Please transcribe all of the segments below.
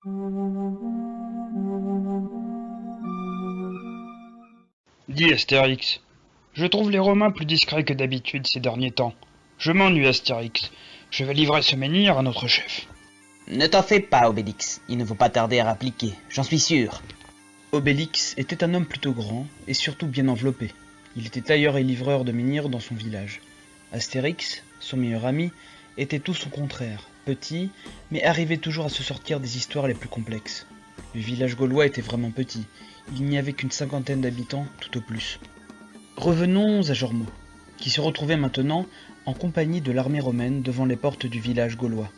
Dis Astérix, je trouve les Romains plus discrets que d'habitude ces derniers temps. Je m'ennuie Astérix, je vais livrer ce menhir à notre chef. Ne t'en fais pas, Obélix, il ne faut pas tarder à rappliquer, j'en suis sûr. Obélix était un homme plutôt grand et surtout bien enveloppé. Il était tailleur et livreur de menhirs dans son village. Astérix, son meilleur ami, était tout son contraire, petit, mais arrivait toujours à se sortir des histoires les plus complexes. Le village gaulois était vraiment petit, il n'y avait qu'une cinquantaine d'habitants tout au plus. Revenons à Jormo, qui se retrouvait maintenant en compagnie de l'armée romaine devant les portes du village gaulois.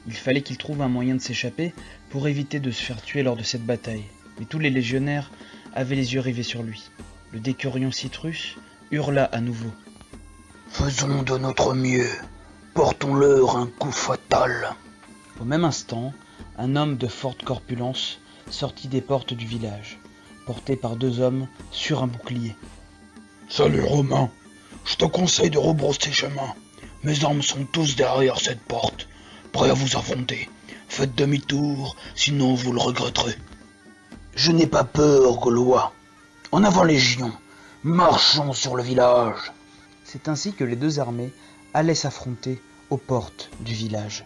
Il fallait qu'il trouve un moyen de s'échapper pour éviter de se faire tuer lors de cette bataille, mais tous les légionnaires avaient les yeux rivés sur lui. Le décurion Citrus hurla à nouveau. « Faisons de notre mieux, portons-leur un coup fatal !» Au même instant, un homme de forte corpulence sortit des portes du village, porté par deux hommes sur un bouclier. « Salut Romain, je te conseille de rebrousser chemin. Mes hommes sont tous derrière cette porte, prêts à vous affronter. Faites demi-tour, sinon vous le regretterez. » « Je n'ai pas peur, Gaulois. En avant Légion, marchons sur le village. » C'est ainsi que les deux armées allaient s'affronter aux portes du village.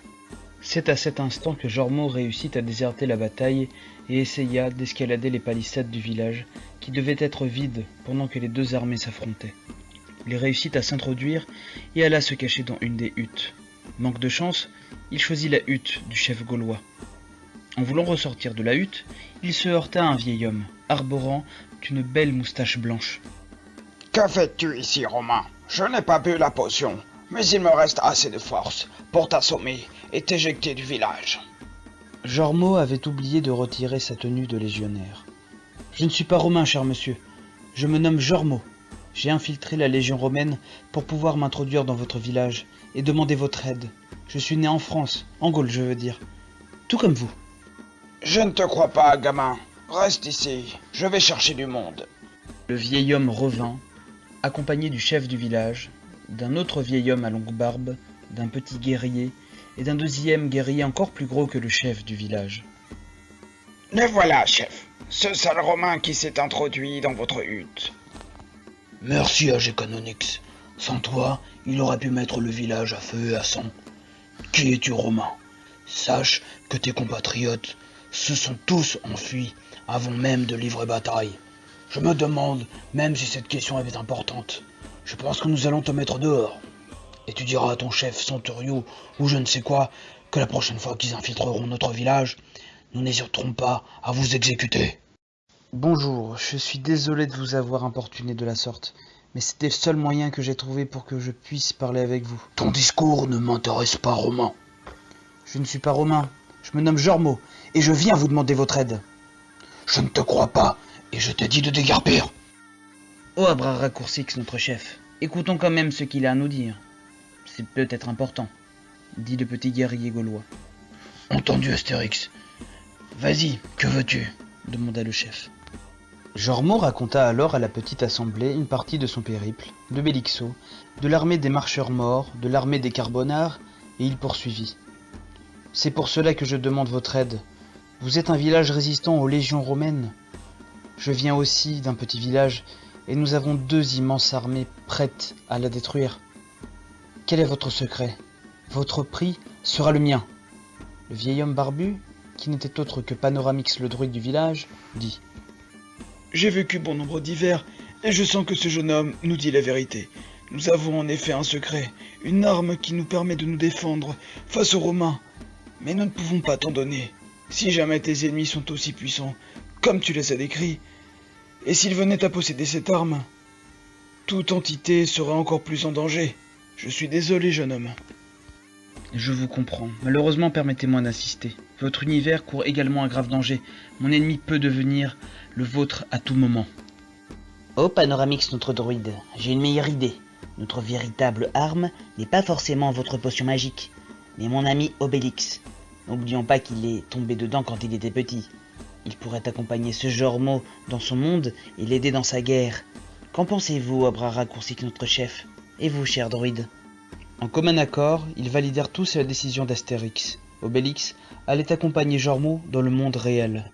C'est à cet instant que Jormo réussit à déserter la bataille et essaya d'escalader les palissades du village, qui devaient être vides pendant que les deux armées s'affrontaient. Il réussit à s'introduire et alla se cacher dans une des huttes. Manque de chance, il choisit la hutte du chef gaulois. En voulant ressortir de la hutte, il se heurta à un vieil homme, arborant une belle moustache blanche. « Que fais-tu ici, Romain ? Je n'ai pas bu la potion, mais il me reste assez de force pour t'assommer et t'éjecter du village. » Jormo avait oublié de retirer sa tenue de légionnaire. « Je ne suis pas romain, cher monsieur. Je me nomme Jormo. J'ai infiltré la légion romaine pour pouvoir m'introduire dans votre village et demander votre aide. Je suis né en France, en Gaule je veux dire, tout comme vous. » « Je ne te crois pas, gamin. Reste ici, je vais chercher du monde. » Le vieil homme revint, accompagné du chef du village, d'un autre vieil homme à longue barbe, d'un petit guerrier et d'un deuxième guerrier encore plus gros que le chef du village. « Le voilà, chef, ce sale Romain qui s'est introduit dans votre hutte. » « Merci à Gécanonyx. Sans toi, il aurait pu mettre le village à feu et à sang. Qui es-tu, Romain ? Sache que tes compatriotes se sont tous enfuis avant même de livrer bataille. Je me demande même si cette question est importante. Je pense que nous allons te mettre dehors. Et tu diras à ton chef Centurio ou je ne sais quoi que la prochaine fois qu'ils infiltreront notre village, nous n'hésiterons pas à vous exécuter. » Bonjour, je suis désolé de vous avoir importuné de la sorte, mais c'était le seul moyen que j'ai trouvé pour que je puisse parler avec vous. Ton discours ne m'intéresse pas, Romain. Je ne suis pas romain, je me nomme Jormo, et je viens vous demander votre aide. Je ne te crois pas, et je t'ai dit de déguerpir. Oh, Abraracourcix, notre chef, écoutons quand même ce qu'il a à nous dire. C'est peut-être important, dit le petit guerrier gaulois. Entendu, Astérix. Vas-y, que veux-tu ? Demanda le chef. Jormo raconta alors à la petite assemblée une partie de son périple, de Bélixo, de l'armée des marcheurs morts, de l'armée des Carbonars, et il poursuivit. « C'est pour cela que je demande votre aide. Vous êtes un village résistant aux légions romaines. Je viens aussi d'un petit village, et nous avons deux immenses armées prêtes à la détruire. Quel est votre secret ? Votre prix sera le mien. » Le vieil homme barbu, qui n'était autre que Panoramix le druide du village, dit « J'ai vécu bon nombre d'hivers, et je sens que ce jeune homme nous dit la vérité. Nous avons en effet un secret, une arme qui nous permet de nous défendre face aux Romains. Mais nous ne pouvons pas t'en donner. Si jamais tes ennemis sont aussi puissants, comme tu les as décrits, et s'ils venaient à posséder cette arme, toute entité serait encore plus en danger. Je suis désolé, jeune homme. » Je vous comprends. Malheureusement, permettez-moi d'insister. Votre univers court également un grave danger. Mon ennemi peut devenir le vôtre à tout moment. Oh, Panoramix, notre druide, j'ai une meilleure idée. Notre véritable arme n'est pas forcément votre potion magique, mais mon ami Obélix. N'oublions pas qu'il est tombé dedans quand il était petit. Il pourrait accompagner ce Jormo dans son monde et l'aider dans sa guerre. Qu'en pensez-vous, Abraracourcix, notre chef ? Et vous, cher druide ? En commun accord, ils validèrent tous la décision d'Astérix. Obélix allait accompagner Jormo dans le monde réel.